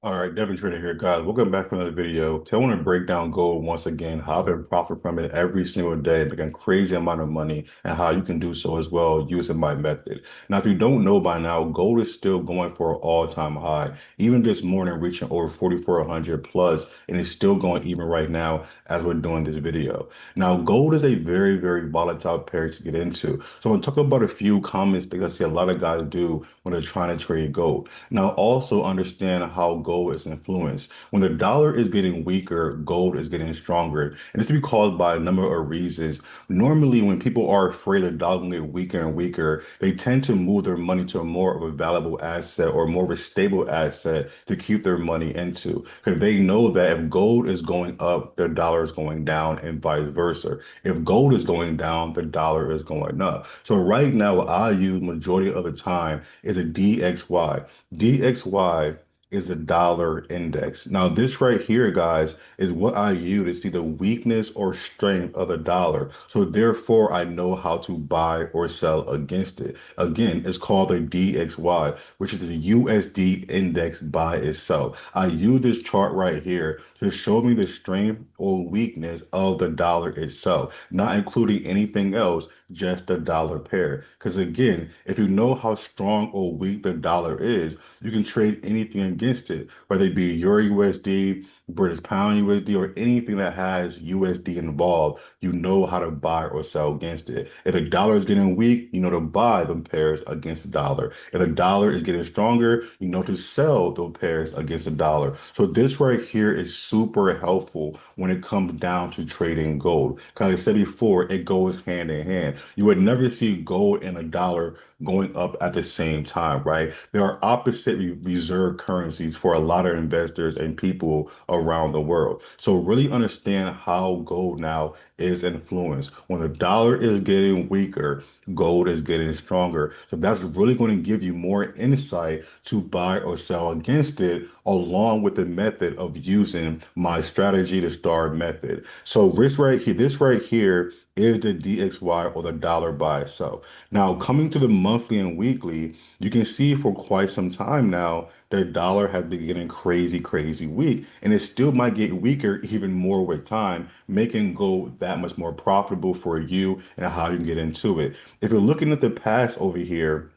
All right, Devin Trader here, guys. Welcome back for another video. Today I want to break down gold once again, how I can profit from it every single day, making crazy amount of money, and how you can do so as well using my method. Now, if you don't know by now, gold is still going for an all-time high. Even this morning, reaching over 4,400 plus, and it's still going even right now as we're doing this video. Now, gold is a very, very volatile pair to get into. So I'm going to talk about a few common mistakes I see a lot of guys do when they're trying to trade gold. Now, also understand how gold is influenced. When the dollar is getting weaker, gold is getting stronger. And this can be caused by a number of reasons. Normally, when people are afraid the dollar will get weaker and weaker, they tend to move their money to a more of a valuable asset or more of a stable asset to keep their money into. Because they know that if gold is going up, their dollar is going down and vice versa. If gold is going down, the dollar is going up. So right now, what I use majority of the time is a DXY. DXY is a dollar index. Now, this right here, guys, is what I use to see the weakness or strength of the dollar. So therefore, I know how to buy or sell against it. Again, it's called a DXY, which is the USD index by itself. I use this chart right here to show me the strength or weakness of the dollar itself, not including anything else, just the dollar pair. Because again, if you know how strong or weak the dollar is, you can trade anything against it, whether it be Euro USD, British Pound USD, or anything that has USD involved. You know how to buy or sell against it. If the dollar is getting weak, you know to buy them pairs against the dollar. If the dollar is getting stronger, you know to sell those pairs against the dollar. So this right here is super helpful when it comes down to trading gold. Because like I said before, it goes hand in hand. You would never see gold and a dollar going up at the same time, right? There are opposite reserve currencies for a lot of investors and people around the world. So really understand how gold now is influenced. When the dollar is getting weaker, gold is getting stronger. So that's really going to give you more insight to buy or sell against it, along with the method of using my strategy to start method. So this right here is the DXY or the dollar by itself. Now, coming to the monthly and weekly, you can see for quite some time now, the dollar has been getting crazy, crazy weak, and it still might get weaker even more with time, making gold that much more profitable for you and how you can get into it. If you're looking at the past over here,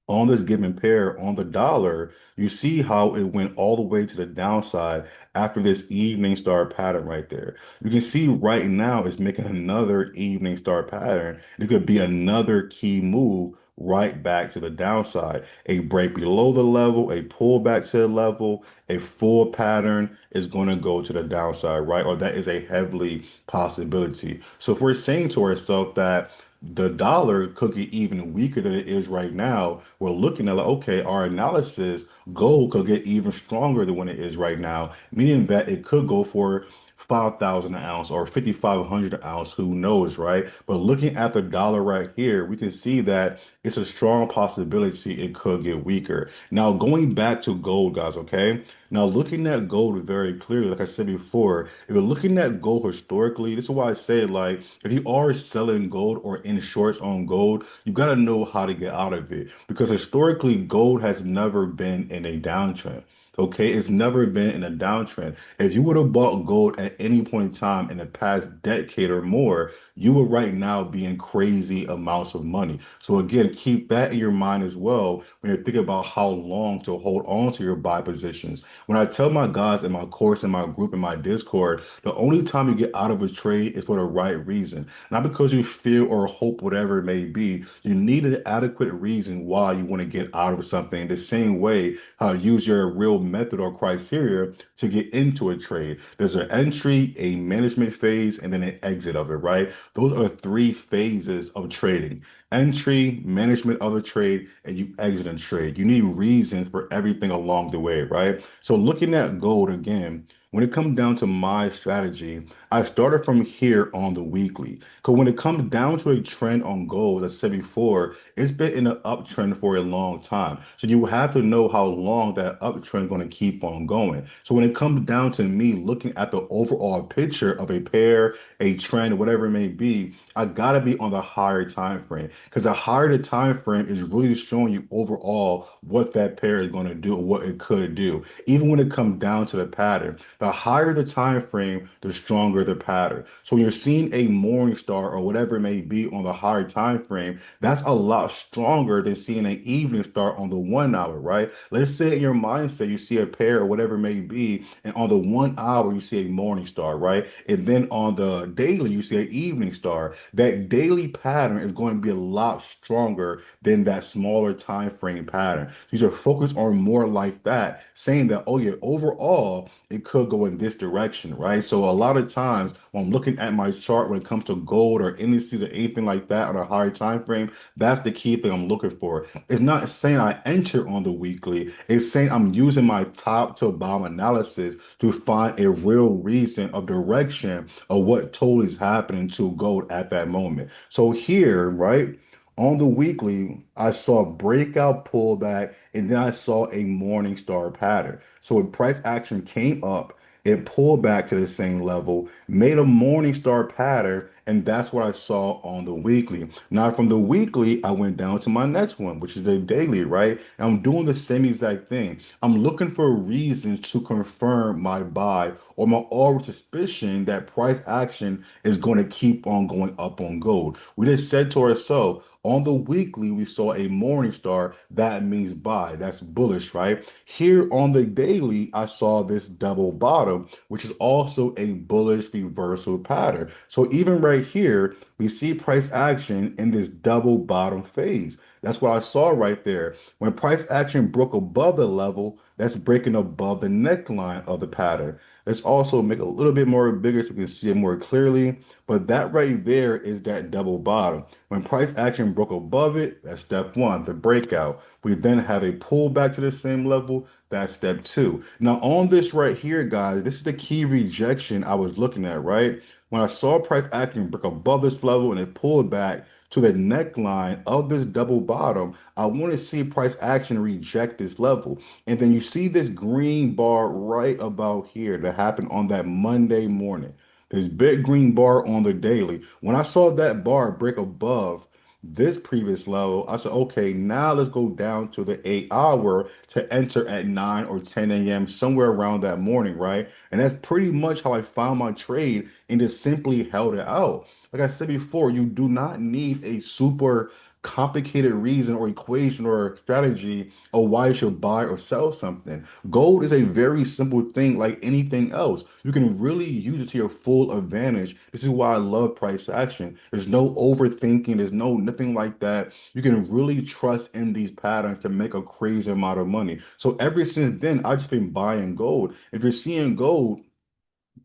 on this given pair on the dollar, you see how it went all the way to the downside after this evening star pattern right there. You can see right now it's making another evening star pattern. It could be another key move right back to the downside. A break below the level, a pull back to the level, a full pattern is going to go to the downside, right? Or that is a heavily possibility. So if we're saying to ourselves that the dollar could get even weaker than it is right now, we're looking at like, okay, our analysis, gold could get even stronger than what it is right now, meaning that it could go for 5,000 an ounce or 5,500 an ounce, who knows, right? But looking at the dollar right here, we can see that it's a strong possibility it could get weaker. Now, going back to gold, guys, okay? Now, looking at gold very clearly, like I said before, if you're looking at gold historically, this is why I say, like, if you are selling gold or in shorts on gold, you got to know how to get out of it because historically, gold has never been in a downtrend. Okay, it's never been in a downtrend. If you would have bought gold at any point in time in the past decade or more, you would right now be in crazy amounts of money. So again, keep that in your mind as well when you're thinking about how long to hold on to your buy positions. When I tell my guys in my course, in my group, in my Discord, the only time you get out of a trade is for the right reason. Not because you feel or hope whatever it may be. You need an adequate reason why you want to get out of something. The same way how you use your real method or criteria to get into a trade. There's an entry, a management phase, and then an exit of it, right? Those are the three phases of trading: entry, management of the trade, and you exit a trade. You need reasons for everything along the way, right? So looking at gold again, When it comes down to my strategy, I started from here on the weekly. Because when it comes down to a trend on gold, as I said before, it's been in an uptrend for a long time. So you have to know how long that uptrend is going to keep on going. So when it comes down to me looking at the overall picture of a pair, a trend, whatever it may be, I gotta be on the higher time frame because the higher the time frame is really showing you overall what that pair is going to do or what it could do. Even when it comes down to the pattern, the higher the time frame, the stronger the pattern. So when you're seeing a morning star or whatever it may be on the higher time frame, that's a lot stronger than seeing an evening star on the 1 hour, right? Let's say in your mindset you see a pair or whatever it may be, and on the 1 hour you see a morning star, right? And then on the daily you see an evening star. That daily pattern is going to be a lot stronger than that smaller time frame pattern. So you should focus on more like that, saying that, oh yeah, overall it could go in this direction, right? So a lot of times when I'm looking at my chart when it comes to gold or indices or anything like that on a higher time frame, that's the key thing I'm looking for. It's not saying I enter on the weekly, it's saying I'm using my top to bottom analysis to find a real reason of direction of what totally is happening to gold at that moment. So here, right, on the weekly, I saw breakout pullback and then I saw a morning star pattern. So when price action came up, it pulled back to the same level, made a morning star pattern, and that's what I saw on the weekly. Now, from the weekly, I went down to my next one, which is the daily, right? And I'm doing the same exact thing. I'm looking for reasons to confirm my buy or my already suspicion that price action is going to keep on going up on gold. We just said to ourselves, on the weekly, we saw a morning star. That means buy. That's bullish, right? Here on the daily, I saw this double bottom, which is also a bullish reversal pattern. So even right here, we see price action in this double bottom phase. That's what I saw right there. When price action broke above the level, that's breaking above the neckline of the pattern. Let's also make it a little bit more bigger so we can see it more clearly. But that right there is that double bottom. When price action broke above it, that's step one, the breakout. We then have a pullback to the same level. That's step two. Now, on this right here, guys, this is the key rejection I was looking at, right? When I saw price action break above this level and it pulled back to the neckline of this double bottom, I want to see price action reject this level. And then you see this green bar right about here that happened on that Monday morning. This big green bar on the daily. When I saw that bar break above this previous level, I said, okay, now let's go down to the 8 hour to enter at 9 or 10 a.m., somewhere around that morning, right? And that's pretty much how I found my trade and just simply held it out. Like I said before, you do not need a super complicated reason or equation or strategy of why you should buy or sell something. Gold is a very simple thing like anything else. You can really use it to your full advantage. This is why I love price action. There's no overthinking, there's no nothing like that. You can really trust in these patterns to make a crazy amount of money. So ever since then, I've just been buying gold. If you're seeing gold,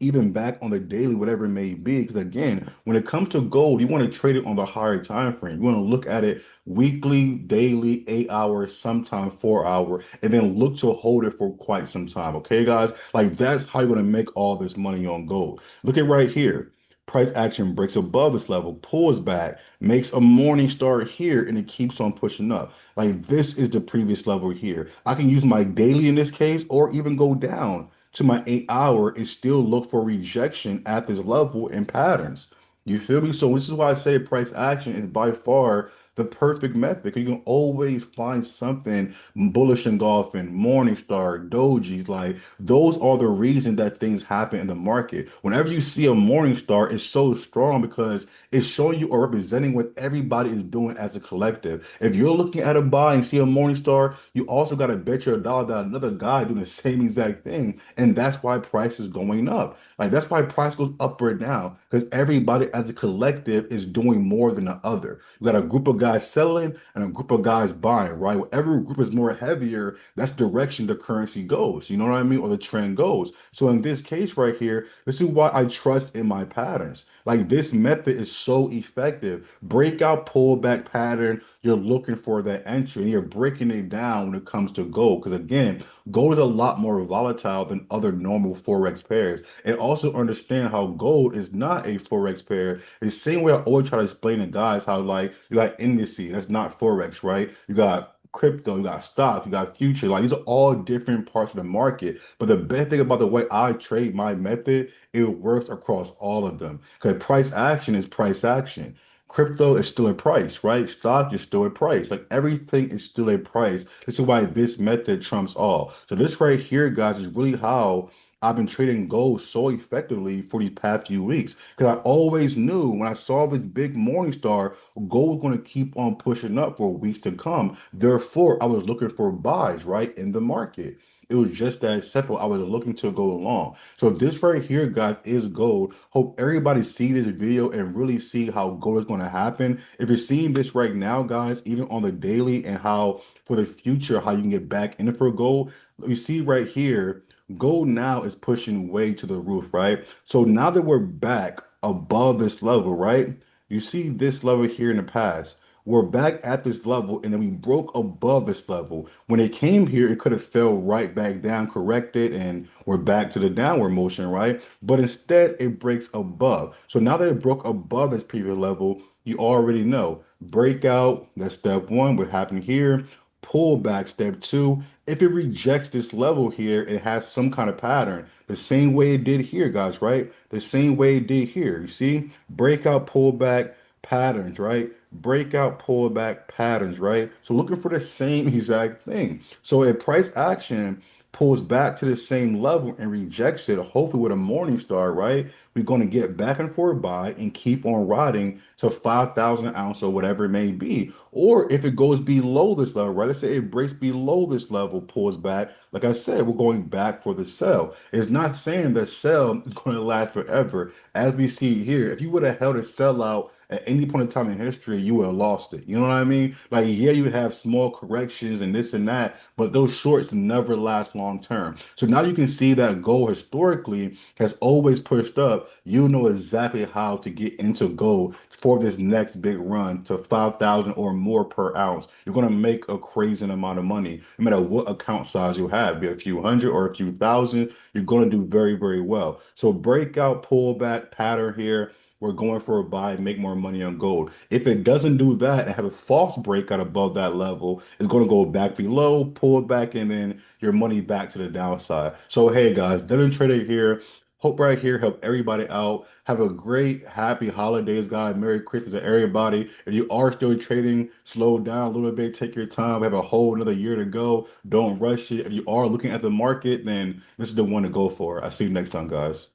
even back on the daily, whatever it may be. Because again, when it comes to gold, you want to trade it on the higher time frame. You want to look at it weekly, daily, 8 hours, sometime 4 hour, and then look to hold it for quite some time. Okay, guys? Like that's how you're going to make all this money on gold. Look at right here. Price action breaks above this level, pulls back, makes a morning star here, and it keeps on pushing up. Like this is the previous level here. I can use my daily in this case, or even go down to my 8 hour and still look for rejection at this level in patterns. You feel me? So this is why I say price action is by far the perfect method. You can always find something bullish engulfing, Morningstar, Dojis. Like those are the reason that things happen in the market. Whenever you see a Morningstar, it's so strong because it's showing you or representing what everybody is doing as a collective. If you're looking at a buy and see a Morningstar, you also got to bet your dollar that another guy doing the same exact thing. And that's why price is going up. Like that's why price goes up or down because everybody as a collective is doing more than the other. You got a group of guys selling and a group of guys buying, right? Whatever group is more heavier, that's direction the currency goes. You know what I mean? Or the trend goes. So in this case right here, this is why I trust in my patterns. Like this method is so effective. Breakout pullback pattern, you're looking for that entry and you're breaking it down when it comes to gold. Because again, gold is a lot more volatile than other normal Forex pairs. And also understand how gold is not a Forex pair. The same way I always try to explain to guys how like you got indices, that's not Forex, right? You got crypto, you got stocks, you got futures. Like these are all different parts of the market. But the best thing about the way I trade my method, it works across all of them. Because price action is price action. Crypto is still a price, right? Stock is still a price. Like everything is still a price. This is why this method trumps all. So this right here, guys, is really how I've been trading gold so effectively for these past few weeks. Because I always knew when I saw this big morning star, gold was going to keep on pushing up for weeks to come. Therefore, I was looking for buys, right, in the market. It was just that simple. I was looking to go long. So this right here, guys, is gold. Hope everybody see this video and really see how gold is going to happen. If you're seeing this right now, guys, even on the daily and how for the future, how you can get back in for gold, you see right here, gold now is pushing way to the roof, right? So now that we're back above this level, right? You see this level here in the past. We're back at this level and then we broke above this level. When it came here, it could have fell right back down, corrected, and we're back to the downward motion, right? But instead, it breaks above. So now that it broke above this previous level, you already know. Breakout, that's step one. What happened here? Pull back, step two. If it rejects this level here, it has some kind of pattern. The same way it did here, guys, right? The same way it did here. You see? Breakout, pullback, patterns, right? Breakout, pullback, patterns, right? So looking for the same exact thing. So if price action pulls back to the same level and rejects it, hopefully with a morning star, right? We're going to get back and forth buy and keep on riding to 5,000 ounce or whatever it may be. Or if it goes below this level, right? Let's say it breaks below this level, pulls back. Like I said, we're going back for the sell. It's not saying that sell is going to last forever. As we see here, if you would have held a sell out at any point in time in history, you would have lost it. You know what I mean? Like, yeah, you have small corrections and this and that, but those shorts never last long term. So now you can see that gold historically has always pushed up. You know exactly how to get into gold for this next big run to 5,000 or more per ounce. You're going to make a crazy amount of money, no matter what account size you have, be it a few hundred or a few thousand, you're going to do very, very well. So breakout pullback pattern here. We're going for a buy, make more money on gold. If it doesn't do that and have a false breakout above that level, it's going to go back below, pull it back, and then your money back to the downside. So, hey guys, Devin Trader here. Hope right here help everybody out. Have a great, happy holidays, guys. Merry Christmas to everybody. If you are still trading, slow down a little bit, take your time. We have a whole another year to go. Don't rush it. If you are looking at the market, then this is the one to go for. I'll see you next time, guys.